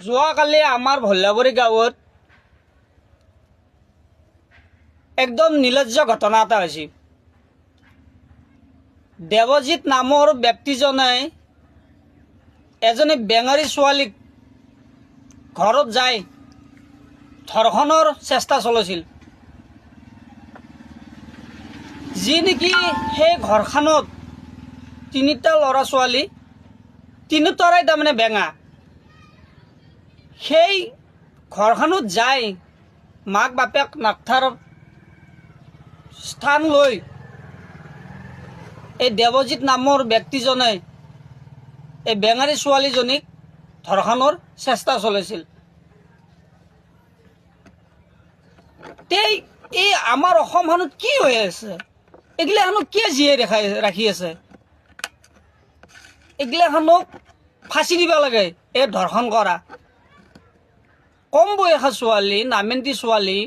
যোৱাকালি আমাৰ ভল্লাবৰী গাঁৱত একদম নিলজ্জ ঘটনা এটা হৈছিল। দেৱজিৎ নামৰ ব্যক্তিজনে এজনী বেঙাৰী ছোৱালীক ঘৰত যাই ধৰ্ষণৰ চেষ্টা চলাইছিল। যি নেকি সেই ঘৰখনত তিনিটা ল'ৰা ছোৱালী, তিনিওটাৰাই তাৰমানে বেঙা। সেই ঘৰখনত যাই মাক বাপেক নাথাৰ স্থান লৈ এই দেৱজিৎ নামৰ ব্যক্তিজনে এই বেঙাৰী ছোৱালীজনীক ধৰ্ষণৰ চেষ্টা চলাইছিল। এই আমাৰ অসমখনত কি হৈ আছে? এইগিলাখনক কিয় জীয়াই ৰাখি আছে? এইগিলাখনক ফাঁচি দিব লাগে। এই ধৰ্ষণ কৰা কম বয়সৰ ছোৱালী, নামেন্তি ছোৱালী,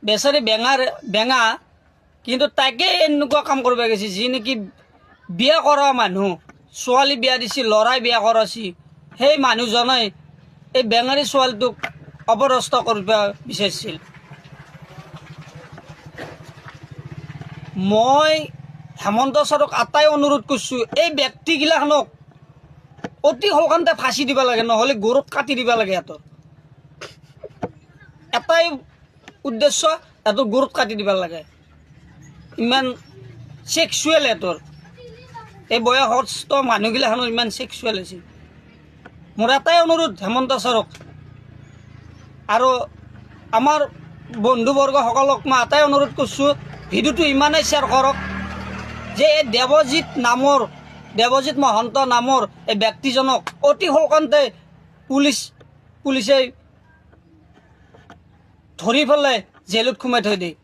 বেচাৰী বেঙা, কিন্তু তাকে এনেকুৱা কাম কৰিব গৈছে। যি নেকি বিয়া কৰা মানুহ, ছোৱালী বিয়া দিছে, ল'ৰাই বিয়া কৰাইছে, সেই মানুহজনে এই বেঙাৰী ছোৱালীটোক অপদস্থ কৰিব বিচাৰিছিল। মই হেমন্ত ছাৰক আটাই অনুৰোধ কৰিছোঁ, এই ব্যক্তিগিলাখনক অতি সোনকালে ফাঁচি দিব লাগে, নহ'লে গৰুত কাটি দিব লাগে। সিহঁতৰ এটাই উদ্দেশ্য, সিহঁতৰ গৰুত কাটি দিব লাগে। ইমান ছেক্সুৱেল সিহঁতৰ, এই বয়সস্থ মানুহগিলাখনৰ ইমান ছেক্সুৱেল হৈছে। মোৰ এটাই অনুৰোধ হেমন্ত ছাৰক আৰু আমাৰ বন্ধুবৰ্গসকলক মই এটাই অনুৰোধ কৰিছোঁ, ভিডিঅ'টো ইমানেই শ্বেয়াৰ কৰক যে এই দেৱজিৎ মহন্ত নামৰ এই ব্যক্তিজনক অতি সোনকালে পুলিচে ধৰি পেলাই জেলত সোমাই থৈ দিয়ে।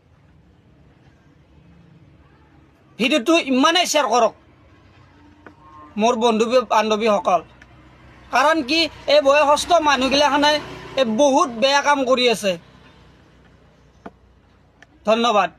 ভিডিঅ'টো ইমানেই শ্বেয়াৰ কৰক মোৰ বন্ধু বান্ধৱীসকল, কাৰণ কি এই বয়সস্থ মানুহগিলাখনে বহুত বেয়া কাম কৰি আছে। ধন্যবাদ।